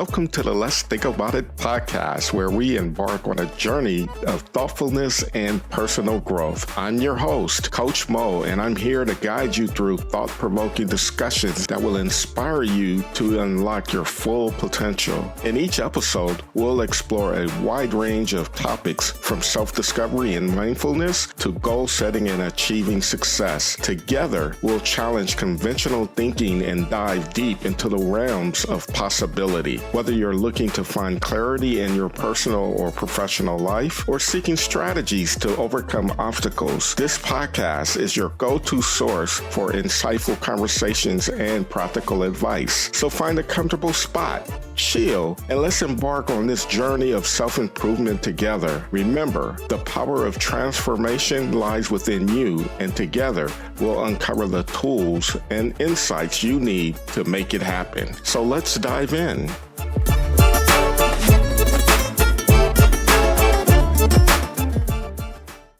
welcome to the Let's Think About It podcast, where we embark on a journey of thoughtfulness and personal growth. I'm your host, Coach Mo, and I'm here to guide you through thought-provoking discussions that will inspire you to unlock your full potential. In each episode, we'll explore a wide range of topics from self-discovery and mindfulness to goal setting and achieving success. Together, we'll challenge conventional thinking and dive deep into the realms of possibility. Whether you're looking to find clarity in your personal or professional life or seeking strategies to overcome obstacles, this podcast is your go-to source for insightful conversations and practical advice. So find a comfortable spot, chill, and let's embark on this journey of self-improvement together. Remember, the power of transformation lies within you, and together we'll uncover the tools and insights you need to make it happen. So let's dive in.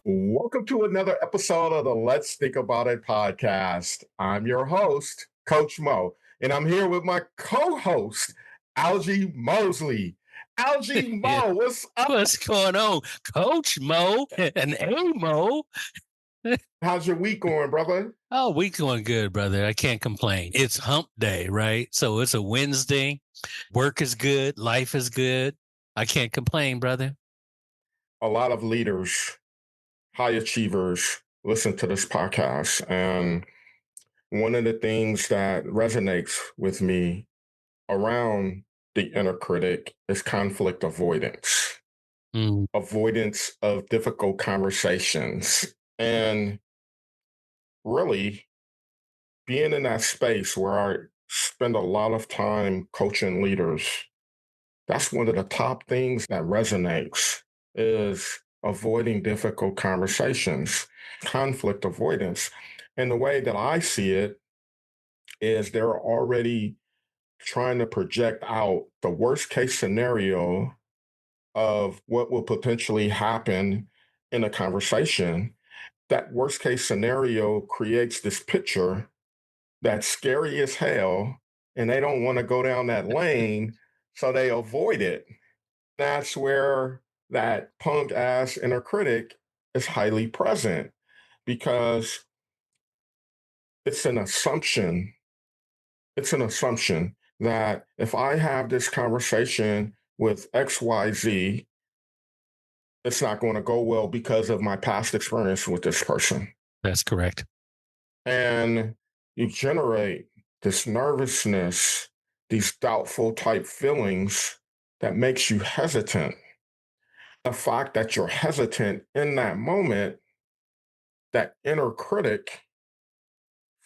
Welcome to another episode of the Let's Think About It podcast. I'm your host, Coach Mo, and I'm here with my co-host, Algie Mosley. Algie Mo, what's up? What's going on, Coach Mo and A Mo? How's your week going, brother? Oh, week's going good, brother. I can't complain. It's hump day, right? So it's a Wednesday. Work is good. Life is good. I can't complain, brother. A lot of leaders, high achievers, listen to this podcast. And one of the things that resonates with me around the inner critic is conflict avoidance. Avoidance of difficult conversations. And really being in that space where I spend a lot of time coaching leaders, that's one of the top things that resonates is avoiding difficult conversations, conflict avoidance. And the way that I see it is they're already trying to project out the worst case scenario of what will potentially happen in a conversation. That worst case scenario creates this picture that's scary as hell, and they don't want to go down that lane, so they avoid it. That's where that punk ass inner critic is highly present, because it's an assumption. It's an assumption that if I have this conversation with XYZ, it's not going to go well because of my past experience with this person. That's correct. And you generate this nervousness, these doubtful type feelings that makes you hesitant. The fact that you're hesitant in that moment, that inner critic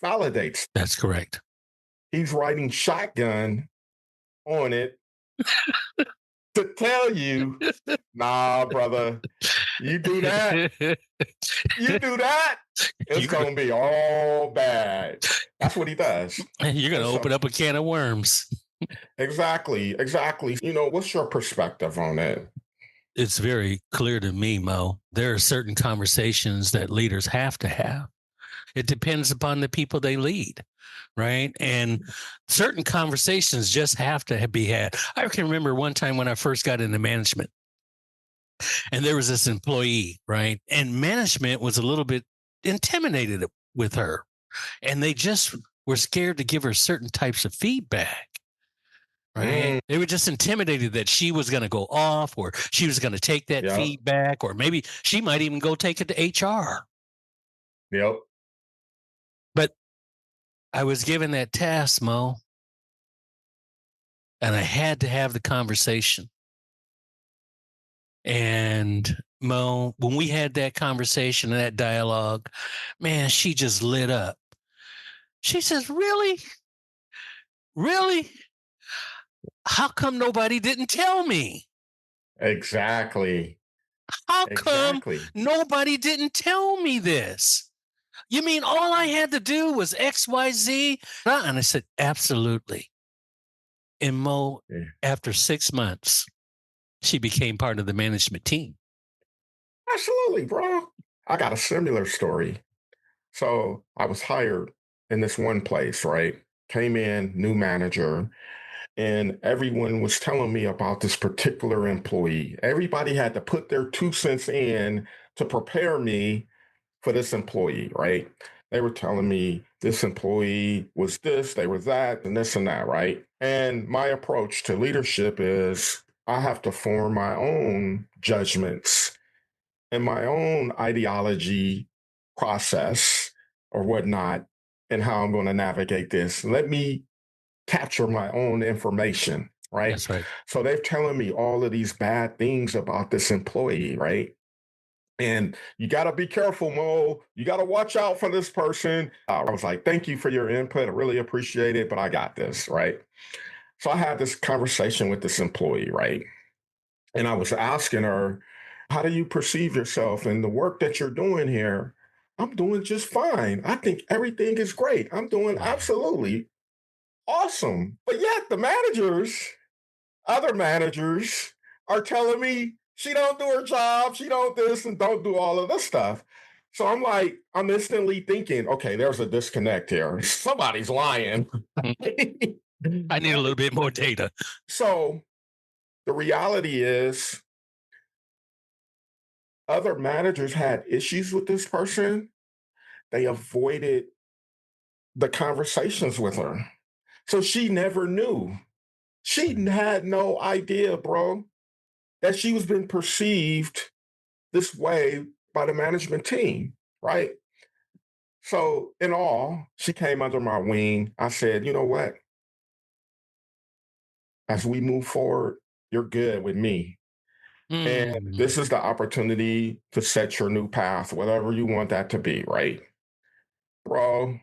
validates. That's correct. He's writing shotgun on it to tell you, nah, brother, you do that, it's going to be all bad. That's what he does. You're going to open up a can of worms. Exactly. You know, what's your perspective on it? It's very clear to me, Mo. There are certain conversations that leaders have to have. It depends upon the people they lead, right? And certain conversations just have to be had. I can remember one time when I first got into management, and there was this employee, right? And management was a little bit intimidated with her, and they just were scared to give her certain types of feedback. Right. They were just intimidated that she was going to go off, or she was going to take that feedback, or maybe she might even go take it to HR. Yep. But I was given that task, Mo, and I had to have the conversation. And Mo, when we had that conversation and that dialogue, man, she just lit up. She says, really? Really? How come nobody didn't tell me? Exactly. How come nobody didn't tell me this? You mean all I had to do was XYZ? And I said, absolutely. And Mo, after 6 months, she became part of the management team. Absolutely, bro. I got a similar story. So I was hired in this one place, right? Came in, new manager. and everyone was telling me about this particular employee. Everybody had to put their 2 cents in to prepare me for this employee, right? They were telling me this employee was this, they were that, and this and that, right? And my approach to leadership is I have to form my own judgments and my own ideology process or whatnot and how I'm going to navigate this. Let me capture my own information, right? That's right. So they're telling me all of these bad things about this employee, right? And you got to be careful, Mo. You got to watch out for this person. I was like, thank you for your input. I really appreciate it, but I got this, right? So I had this conversation with this employee, right? And I was asking her, how do you perceive yourself and the work that you're doing here? I'm doing just fine. I think everything is great. I'm doing Wow. absolutely awesome. But yet the other managers are telling me she don't do her job, she don't this and don't do all of this stuff. So I'm like, I'm instantly thinking, okay, there's a disconnect here. Somebody's lying. I need a little bit more data. So the reality is other managers had issues with this person. They avoided the conversations with her. So she never knew. She had no idea, bro, that she was being perceived this way by the management team, right? So, in all, she came under my wing. I said, you know what? As we move forward, you're good with me. And Mm. this is the opportunity to set your new path, whatever you want that to be, right? Bro,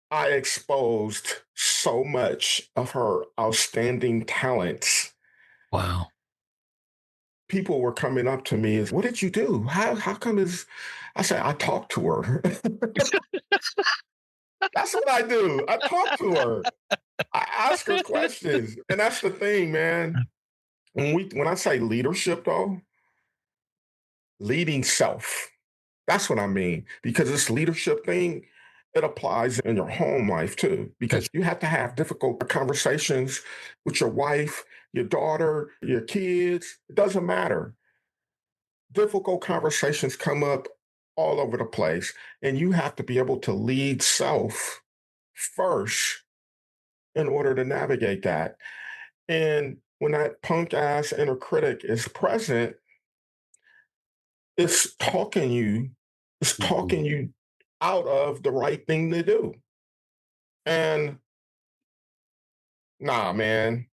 I exposed so much of her outstanding talents. Wow. People were coming up to me as, what did you do? How come is I said, I talked to her. That's what I do. I talk to her. I ask her questions. And that's the thing, man. When I say leadership though, leading self. That's what I mean. Because this leadership thing, it applies in your home life too. Because That's you have to have difficult conversations with your wife, your daughter, your kids. It doesn't matter. Difficult conversations come up all over the place. And you have to be able to lead self first in order to navigate that. And when that punk ass inner critic is present, it's talking you, it's Mhm. talking you out of the right thing to do. And nah, man,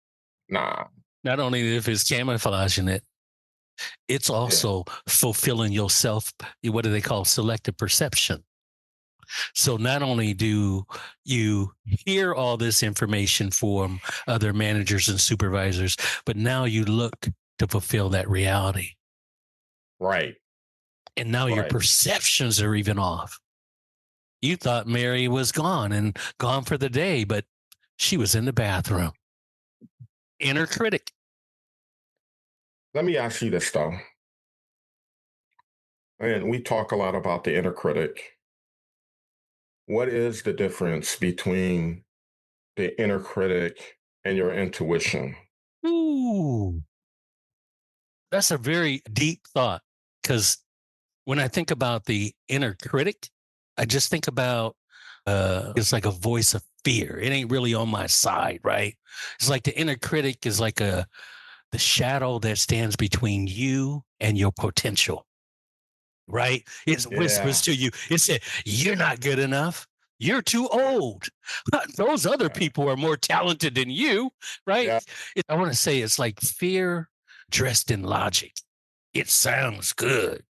nah. Not only if it's camouflaging it, it's Yeah. also fulfilling yourself. What do they call selective perception? So not only do you hear all this information from other managers and supervisors, but now you look to fulfill that reality. Right. And now your Right. perceptions are even off. You thought Mary was gone and gone for the day, but she was in the bathroom. Inner critic. Let me ask you this though. And we talk a lot about the inner critic. What is the difference between the inner critic and your intuition? Ooh, that's a very deep thought. Because when I think about the inner critic, I just think about it's like a voice of fear. It ain't really on my side, right? It's like the inner critic is like the shadow that stands between you and your potential, right? It whispers Yeah. to you. It said, "You're not good enough. You're too old. Those other Yeah. people are more talented than you," right? Yeah. I want to say it's like fear dressed in logic. It sounds good,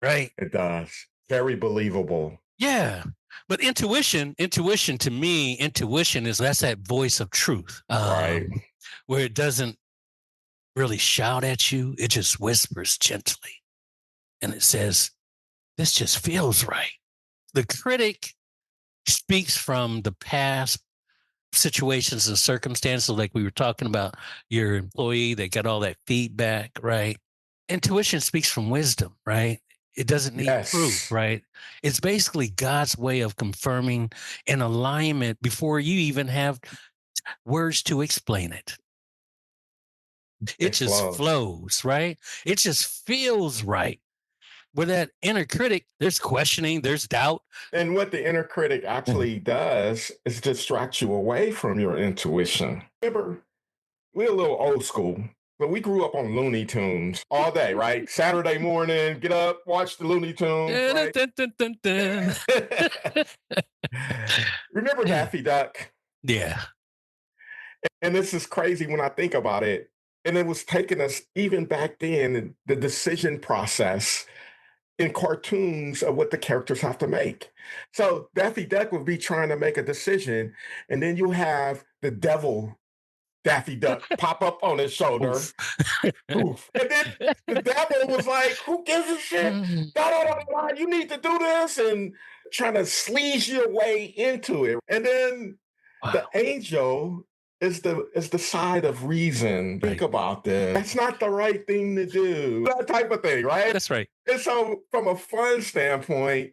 right? It does. Very believable. Yeah. But intuition to me, intuition is that's that voice of truth, Right. where it doesn't really shout at you. It just whispers gently and it says, this just feels right. The critic speaks from the past situations and circumstances, like we were talking about your employee that got all that feedback, right? Intuition speaks from wisdom, right? It doesn't need proof, Yes. right? It's basically God's way of confirming an alignment before you even have words to explain it. It just flows, right? It just feels right. With that inner critic, there's questioning, there's doubt. And what the inner critic actually does is distract you away from your intuition. Remember, we're a little old school, but we grew up on Looney Tunes all day, right? Saturday morning, get up, watch the Looney Tunes, right? Remember Daffy Duck? Yeah. And this is crazy when I think about it. And it was taking us even back then, the decision process in cartoons of what the characters have to make. So Daffy Duck would be trying to make a decision, and then you have the devil Daffy Duck pop up on his shoulder. Oof. And then the devil was like, who gives a shit? Da, you need to do this, and trying to sleaze your way into it. And then the angel is the side of reason. Think about this. That's not the right thing to do. That type of thing, right? That's right. And so from a fun standpoint,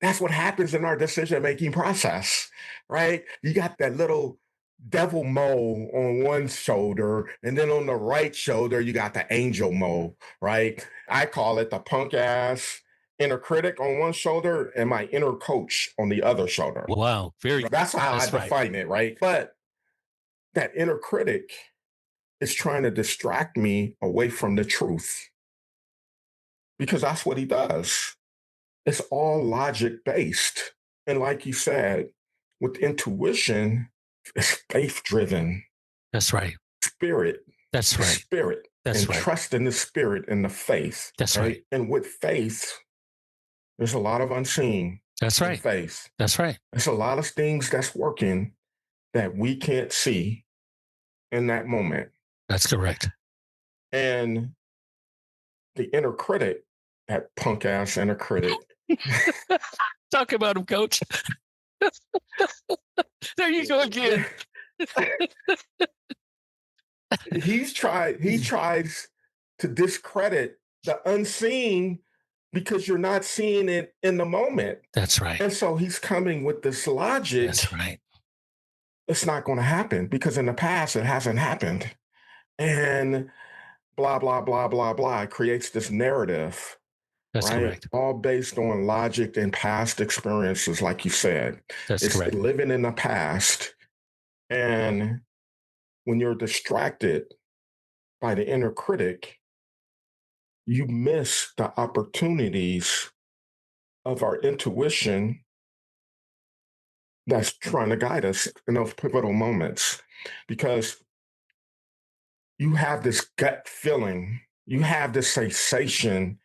that's what happens in our decision-making process, right? You got that little devil mole on one shoulder, and then on the right shoulder, you got the angel mole, right? I call it the punk ass inner critic on one shoulder and my inner coach on the other shoulder. Wow. That's how I define it, right? But that inner critic is trying to distract me away from the truth because that's what he does. It's all logic based. And like you said, with intuition, it's faith driven. That's right. Spirit. That's right. Spirit. That's and right. Trust in the spirit and the faith. That's right. And with faith, there's a lot of unseen. That's right. Faith. That's right. There's a lot of things that's working that we can't see in that moment. That's correct. And the inner critic, that punk ass inner critic. Talk about him, coach. There you go again. He tries to discredit the unseen because you're not seeing it in the moment. That's right. And so he's coming with this logic. That's right. It's not going to happen because in the past it hasn't happened. And blah, blah, blah, blah, blah. It creates this narrative. That's right? correct. All based on logic and past experiences, like you said. That's correct. Living in the past. And when you're distracted by the inner critic, you miss the opportunities of our intuition that's trying to guide us in those pivotal moments. Because you have this gut feeling, you have this sensation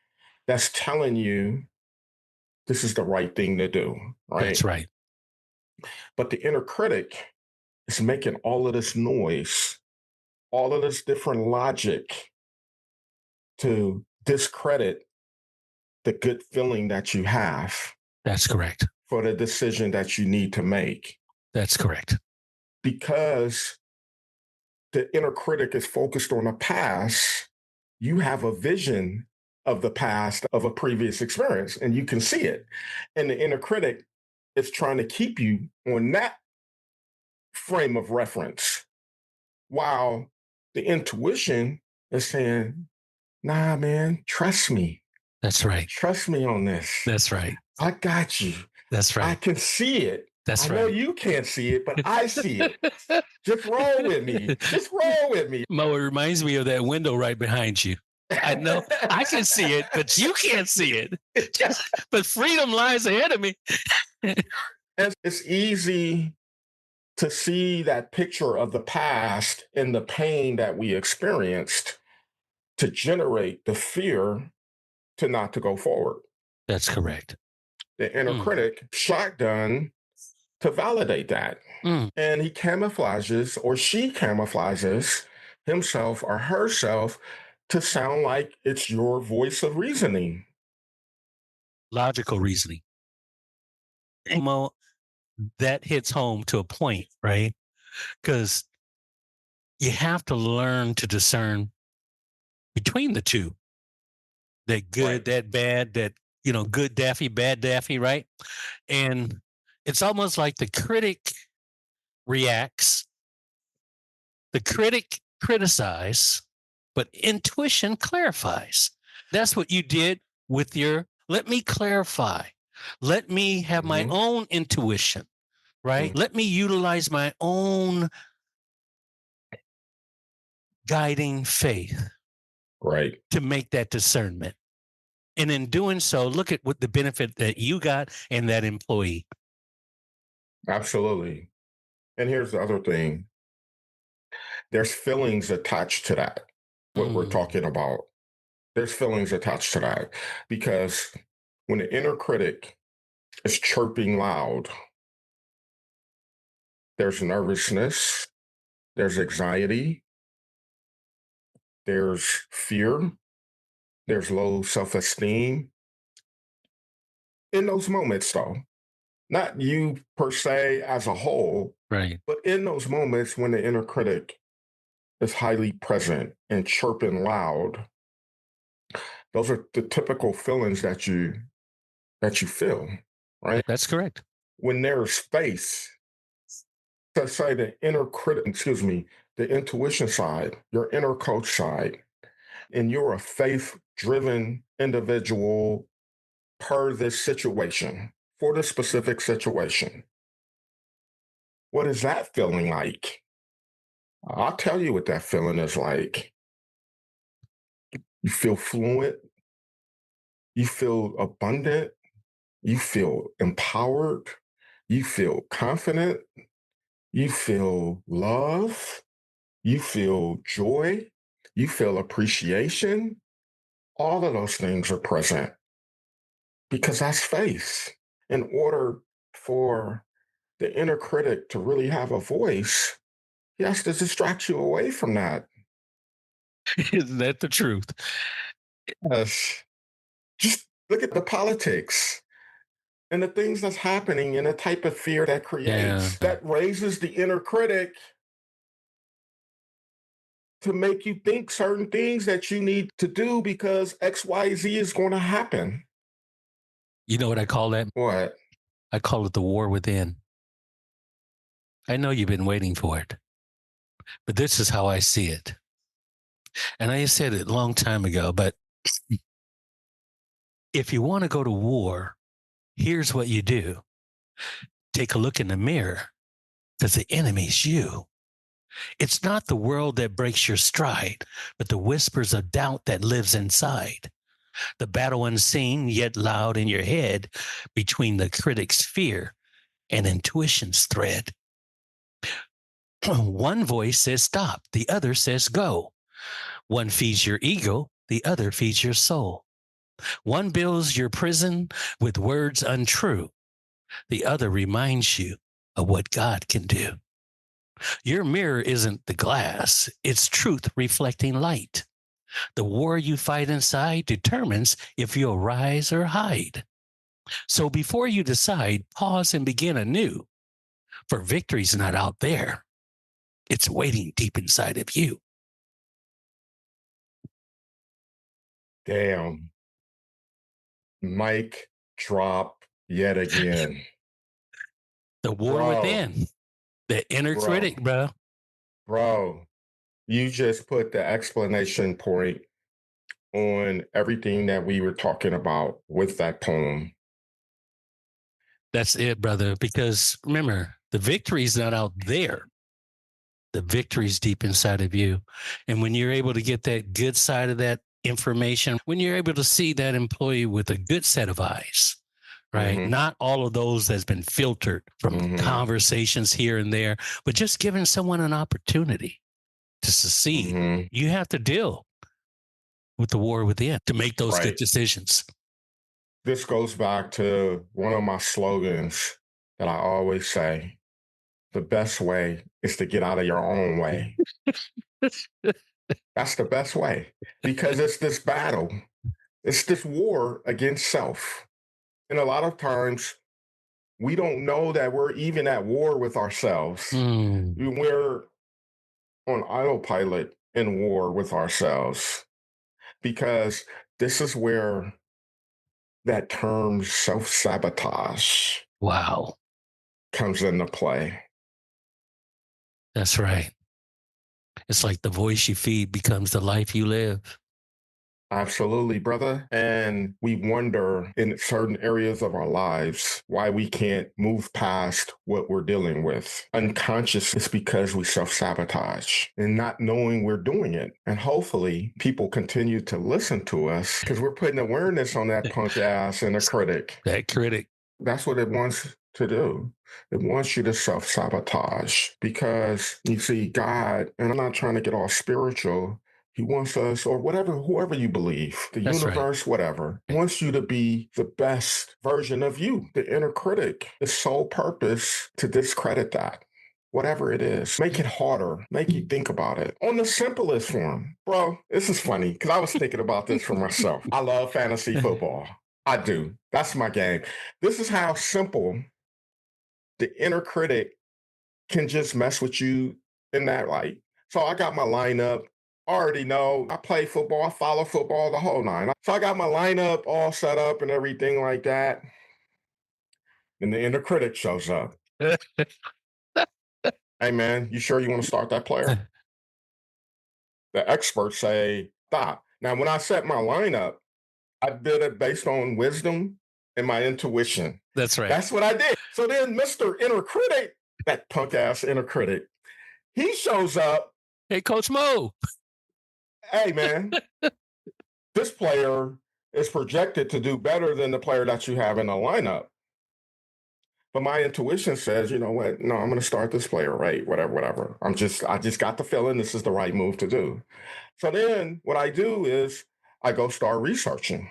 that's telling you this is the right thing to do, right? That's right. But the inner critic is making all of this noise, all of this different logic to discredit the good feeling that you have. That's correct. For the decision that you need to make. That's correct. Because the inner critic is focused on the past, you have a vision of the past of a previous experience and you can see it. And the inner critic is trying to keep you on that frame of reference while the intuition is saying, nah, man, trust me. That's right. Trust me on this. That's right. I got you. That's right. I can see it. That's right. I know you can't see it, but I see it. Just roll with me. Just roll with me. Mo, it reminds me of that window right behind you. I know I can see it, but you can't see it. But freedom lies ahead of me. And it's easy to see that picture of the past and the pain that we experienced to generate the fear to not to go forward. That's correct. The inner critic shotgun to validate that. And he camouflages or she camouflages himself or herself to sound like it's your voice of reasoning. Logical reasoning. Mo, that hits home to a point, right? Because you have to learn to discern between the two. That good, right. That bad, that, good Daffy, bad Daffy, right? And it's almost like the critic reacts The critic criticizes, but intuition clarifies. That's what you did with your let me clarify. Let me have my own intuition, right? Let me utilize my own guiding faith Right. to make that discernment. And in doing so, look at what the benefit that you got and that employee. Absolutely. And here's the other thing, there's feelings attached to that, what we're talking about. There's feelings attached to that because when the inner critic is chirping loud, there's nervousness, there's anxiety, there's fear, there's low self esteem. In those moments, though, not you per se as a whole, Right. but in those moments when the inner critic is highly present and chirping loud, those are the typical feelings that you feel, right? That's correct. When there's space to say the inner critic, excuse me, the intuition side, your inner coach side, and you're a faith driven individual per this situation, for this specific situation. What is that feeling like? I'll tell you what that feeling is like. You feel fluent, you feel abundant, you feel empowered, you feel confident, you feel love, you feel joy, you feel appreciation. All of those things are present because that's faith. In order for the inner critic to really have a voice, he has to distract you away from that. Isn't that the truth? Yes. Just look at the politics and the things that's happening and the type of fear that Yeah. creates. That raises the inner critic to make you think certain things that you need to do because XYZ is going to happen. You know what I call that? What? I call it the war within. I know you've been waiting for it, but this is how I see it. And I said it a long time ago, but if you want to go to war, here's what you do. Take a look in the mirror because the enemy's you. It's not the world that breaks your stride, but the whispers of doubt that lives inside. The battle unseen, yet loud in your head between the critic's fear and intuition's thread. One voice says stop, the other says go. One feeds your ego, the other feeds your soul. One builds your prison with words untrue, the other reminds you of what God can do. Your mirror isn't the glass, it's truth reflecting light. The war you fight inside determines if you'll rise or hide. So before you decide, pause and begin anew. For victory's not out there, it's waiting deep inside of you. Damn. Mic drop yet again. The war Bro, within, the inner bro, critic, bro. bro, you just put the explanation point on everything that we were talking about with that poem. That's it, brother. Because remember, the victory's not out there. The victory's deep inside of you. And when you're able to get that good side of that information, when you're able to see that employee with a good set of eyes, right? Mhm, Not all of those that's been filtered from mhm, conversations here and there, but just giving someone an opportunity to succeed. mhm. You have to deal with the war within to make those good Right. decisions. This goes back to one of my slogans that I always say: the best way is to get out of your own way. That's the best way because it's this battle, it's this war against self. And a lot of times we don't know that we're even at war with ourselves. Mm, We're on autopilot in war with ourselves because this is where that term self sabotage wow. comes into play. That's right. It's like the voice you feed becomes the life you live. Absolutely, brother. And we wonder in certain areas of our lives why we can't move past what we're dealing with. Unconscious is because we self sabotage and not knowing we're doing it. And hopefully, people continue to listen to us because we're putting awareness on that punk ass and a critic. That critic. That's what it wants to do. It wants you to self sabotage because you see, God, and I'm not trying to get all spiritual. He wants us, or whatever, whoever you believe, the That's right. universe, whatever, wants you to be the best version of you. The inner critic, its sole purpose to discredit that. Whatever it is, make it harder, make you think about it on the simplest form. Bro, this is funny because I was thinking about this for myself. I love fantasy football. I do. That's my game. This is how simple the inner critic can just mess with you in that light. So I got my lineup. Already know I play football, I follow football, the whole nine. So I got my lineup all set up and everything like that. And the inner critic shows up. Hey man, you sure you want to start that player? The experts say stop. Now, when I set my lineup, I did it based on wisdom and my intuition. That's right. That's what I did. So then Mr. Inner Critic, that punk ass inner critic, he shows up. Hey, Coach Mo. Hey, man, this player is projected to do better than the player that you have in the lineup. But my intuition says, you know what? No, I'm going to start this player, right? Whatever. I just got the feeling this is the right move to do. So then what I do is I go start researching.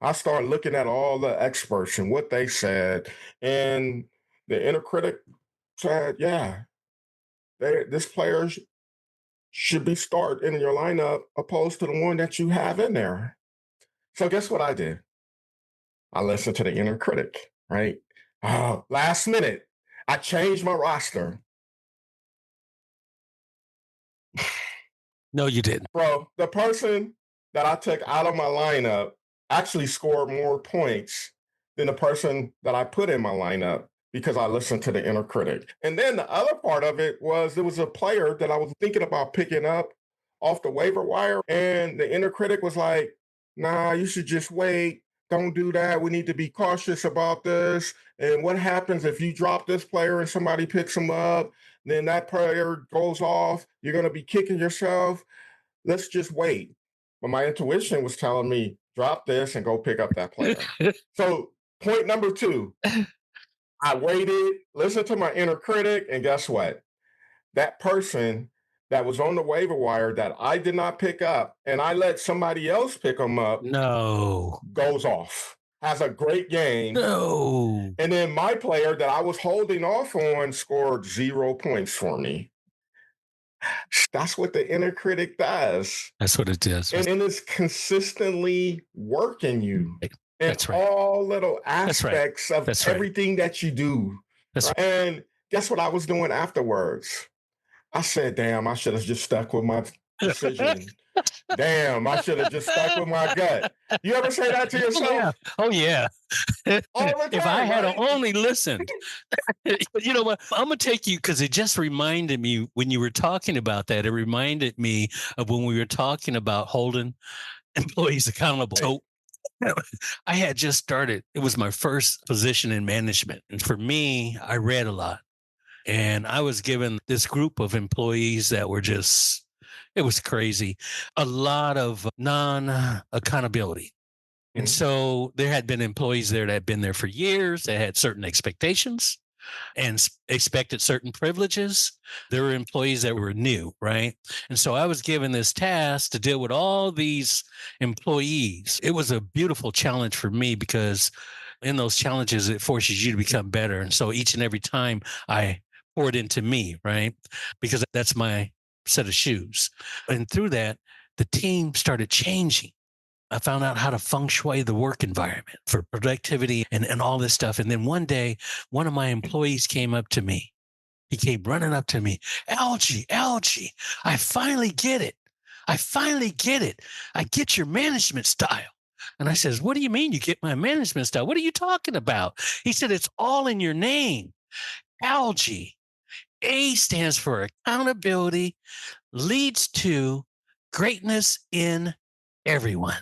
I start looking at all the experts and what they said. And the inner critic said, yeah, this player should be start in your lineup opposed to the one that you have in there. So guess what I did? I listened to the inner critic, right? Oh, last minute, I changed my roster. No, you didn't. Bro, the person that I took out of my lineup actually scored more points than the person that I put in my lineup because I listened to the inner critic. And then the other part of it was there was a player that I was thinking about picking up off the waiver wire. And the inner critic was like, nah, you should just wait. Don't do that. We need to be cautious about this. And what happens if you drop this player and somebody picks him up? Then that player goes off. You're going to be kicking yourself. Let's just wait. But my intuition was telling me, drop this and go pick up that player. So, point number two, I waited, listened to my inner critic, and guess what? That person that was on the waiver wire that I did not pick up and I let somebody else pick them up No. goes off, has a great game. No. And then my player that I was holding off on scored 0 points for me. That's what the inner critic does. That's what it is. And it's consistently working you in That's right. all little That's right. aspects of That's right. everything that you do. That's right. And guess what I was doing afterwards? I said, damn, I should have just stuck with my decision. Damn, I should have just stuck with my gut. You ever say that to yourself? Oh, yeah. All the time, if I had right? only listened. You know what? I'm going to take you because it just reminded me when you were talking about that. It reminded me of when we were talking about holding employees accountable. So I had just started. It was my first position in management. And for me, I read a lot. And I was given this group of employees that were just, it was crazy. A lot of non accountability. And so there had been employees there that had been there for years. They had certain expectations and expected certain privileges. There were employees that were new, right? And so I was given this task to deal with all these employees. It was a beautiful challenge for me because in those challenges, it forces you to become better. And so each and every time I poured into me, right? Because that's my set of shoes. And through that, the team started changing. I found out how to feng shui the work environment for productivity and all this stuff. And then one day, one of my employees came up to me. He came running up to me. Algie, I finally get it. I get your management style. And I says, what do you mean you get my management style? What are you talking about? He said, it's all in your name. Algie. A stands for accountability, leads to greatness in everyone.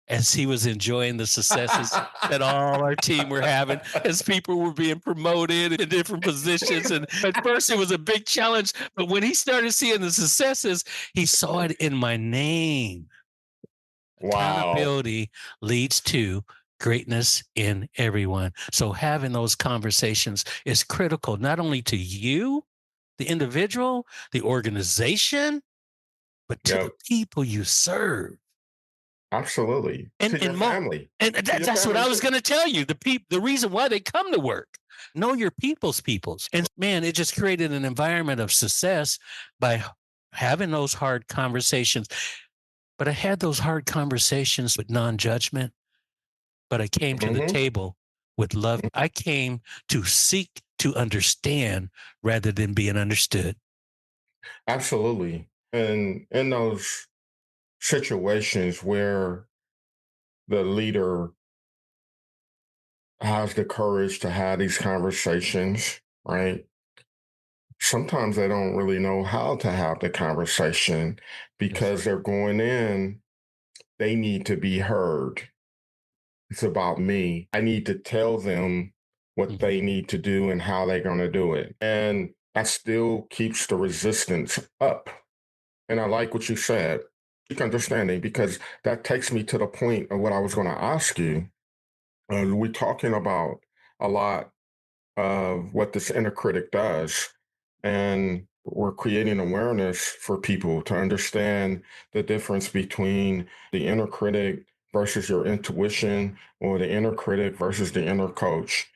As he was enjoying the successes that all our team were having, as people were being promoted in different positions. And at first, it was a big challenge. But when he started seeing the successes, he saw it in my name. Wow. Accountability leads to greatness in everyone. So having those conversations is critical, not only to you, the individual, the organization, but to the Yep. people you serve. Absolutely. And To your and mo family. and To your that's what family I was too. gonna tell you. The reason why they come to work. Know your peoples. And man, it just created an environment of success by having those hard conversations. But I had those hard conversations with non-judgment, but I came to the Hmm. table with love. I came to seek to understand rather than being understood. Absolutely. And in those situations where the leader has the courage to have these conversations, right? Sometimes they don't really know how to have the conversation That's because right. they're going in, they need to be heard. It's about me. I need to tell them what Mhm. they need to do and how they're going to do it. And that still keeps the resistance up. And I like what you said, seek understanding, because that takes me to the point of what I was going to ask you. We're talking about a lot of what this inner critic does. And we're creating awareness for people to understand the difference between the inner critic versus your intuition, or the inner critic versus the inner coach.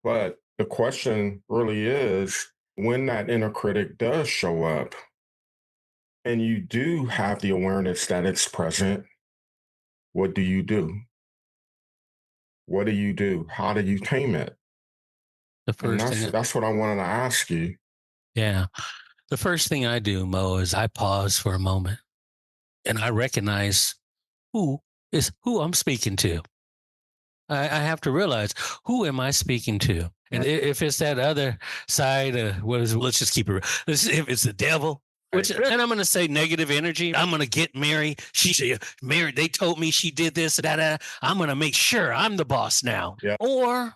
But the question really is, when that inner critic does show up and you do have the awareness that it's present, what do you do? What do you do? How do you tame it? The And first thing, that's what I wanted to ask you. yeah, the first thing I do, Mo, is I pause for a moment and I recognize who who I'm speaking to. I have to realize, who am I speaking to? And if it's that other side, let's just keep it. If it's the devil, Right. and I'm going to say negative energy, I'm going to get Mary. She married. They told me she did this. I'm going to make sure I'm the boss now. Yeah. Or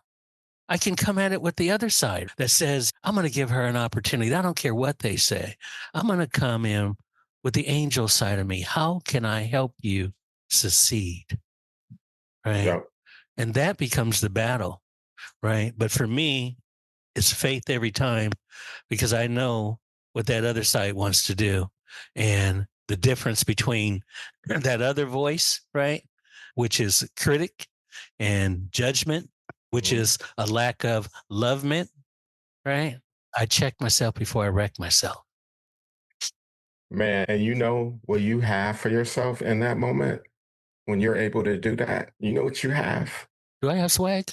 I can come at it with the other side that says, I'm going to give her an opportunity. I don't care what they say. I'm going to come in with the angel side of me. How can I help you succeed? Right. Yeah. And that becomes the battle. Right. But for me, it's faith every time, because I know what that other side wants to do. And the difference between that other voice, right, which is critic, and judgment, which Mhm. is a lack of lovement, right? I check myself before I wreck myself. Man, and you know what you have for yourself in that moment when you're able to do that? You know what you have? Do I have swag?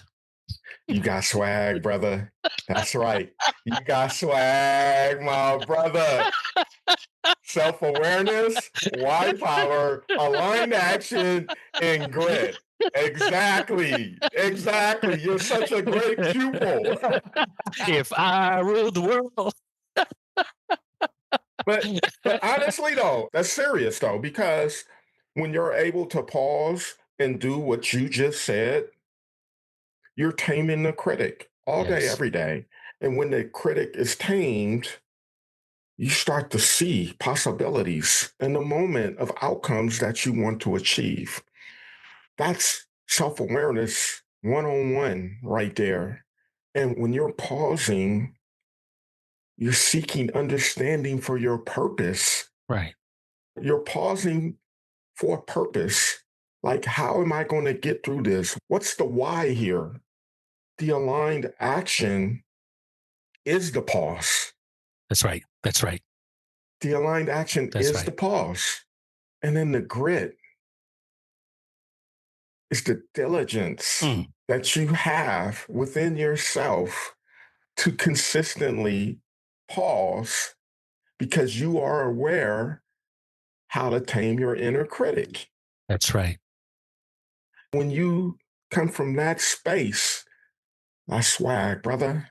You got swag, brother. That's right. You got swag, my brother. Self awareness, Y power, aligned action, and grit. Exactly. Exactly. You're such a great pupil. If I ruled the world. but but honestly though, that's serious though, because when you're able to pause and do what you just said, you're taming the critic all day, Yes, every day. And when the critic is tamed, you start to see possibilities in the moment of outcomes that you want to achieve. That's self awareness 101 right there. And when you're pausing, you're seeking understanding for your purpose. right. You're pausing for a purpose. Like, how am I going to get through this? What's the why here? The aligned action is the pause. That's right. That's right. The aligned action That's is right. the pause. And then the grit is the diligence Mm, that you have within yourself to consistently pause, because you are aware how to tame your inner critic. that's right. When you come from that space, that's swag, brother.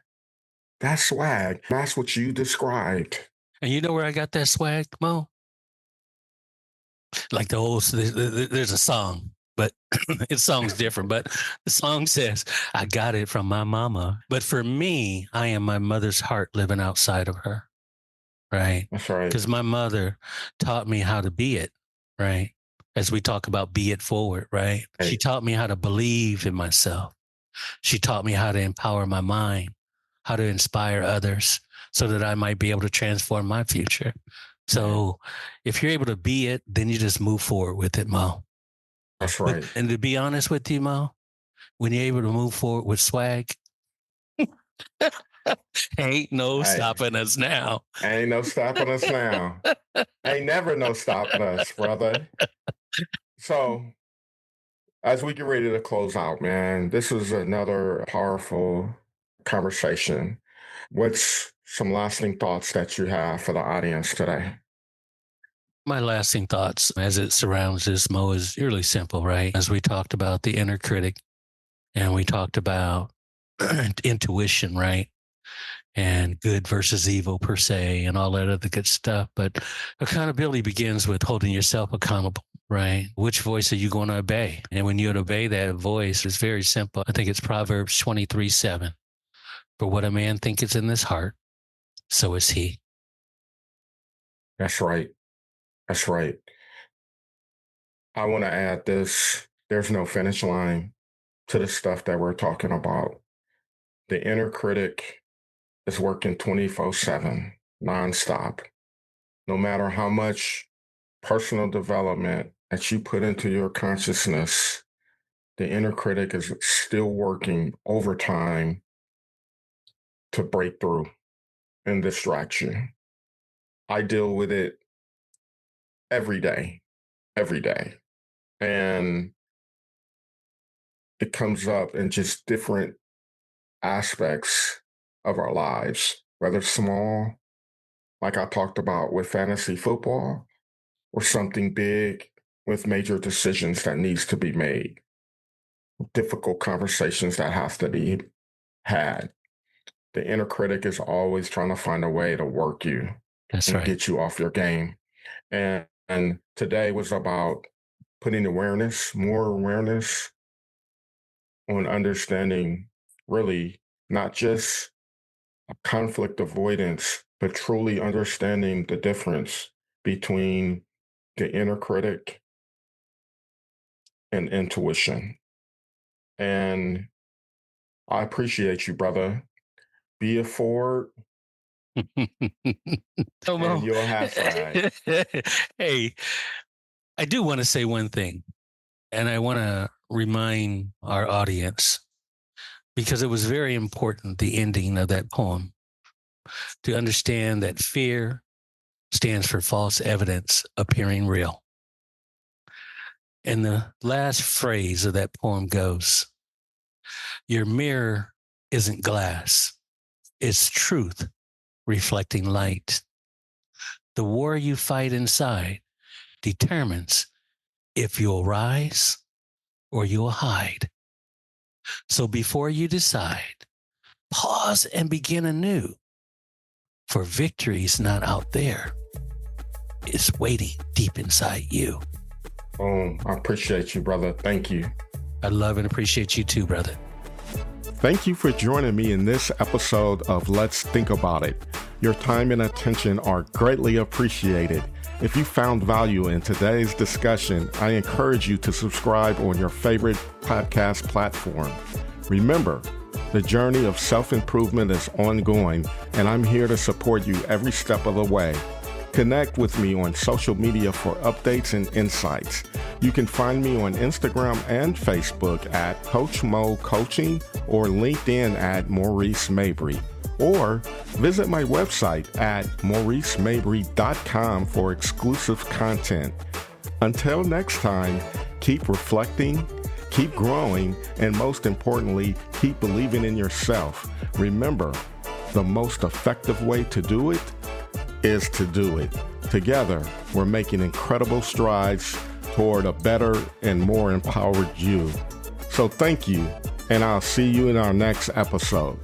That's swag. That's what you described. And you know where I got that swag, Mo? Like the old, there's a song, but its song's different. But the song says, I got it from my mama. But for me, I am my mother's heart living outside of her. Right. That's right. Because my mother taught me how to be it. Right. As we talk about be it forward. Right. She taught me how to believe in myself. She taught me how to empower my mind, how to inspire others so that I might be able to transform my future. So if you're able to be it, then you just move forward with it, Mo. That's right. And to be honest with you, Mo, when you're able to move forward with swag, ain't no stopping us now. Ain't no stopping us now. Ain't never no stopping us, brother. So as we get ready to close out, man, this is another powerful conversation. What's some lasting thoughts that you have for the audience today? My lasting thoughts as it surrounds this, Mo, is really simple, right? As we talked about the inner critic and we talked about intuition, right? And good versus evil per se and all that other good stuff. But accountability begins with holding yourself accountable, right? Which voice are you going to obey? And when you obey that voice, it's very simple. I think it's Proverbs 23:7. For what a man thinketh in his heart, so is he. That's right. That's right. I want to add this. There's no finish line to the stuff that we're talking about. The inner critic is working 24/7, nonstop. No matter how much personal development that you put into your consciousness, the inner critic is still working overtime to break through and distract you. I deal with it every day. And it comes up in just different aspects of our lives, whether small, like I talked about with fantasy football, or something big with major decisions that needs to be made, difficult conversations that have to be had. The inner critic is always trying to find a way to work you and get you off your game. And today was about putting more awareness on understanding really not just conflict avoidance, but truly understanding the difference between the inner critic and intuition. And I appreciate you, brother. Be it forward, and you'll have swag. Hey, I do want to say one thing, and I want to remind our audience, because it was very important, the ending of that poem, to understand that fear stands for false evidence appearing real. And the last phrase of that poem goes, your mirror isn't glass, it's truth reflecting light. The war you fight inside determines if you'll rise or you'll hide. So before you decide, pause and begin anew. For victory's not out there. It's waiting deep inside you. I appreciate you, brother. Thank you. I love and appreciate you too, brother. Thank you for joining me in this episode of Let's Think About It. Your time and attention are greatly appreciated. If you found value in today's discussion, I encourage you to subscribe on your favorite podcast platform. Remember, the journey of self-improvement is ongoing, and I'm here to support you every step of the way. Connect with me on social media for updates and insights. You can find me on Instagram and Facebook at Coach Mo Coaching or LinkedIn at Maurice Mabry. Or visit my website at mauricemabry.com for exclusive content. Until next time, keep reflecting, keep growing, and most importantly, keep believing in yourself. Remember, the most effective way to do it is to do it. Together, we're making incredible strides toward a better and more empowered you. So thank you, and I'll see you in our next episode.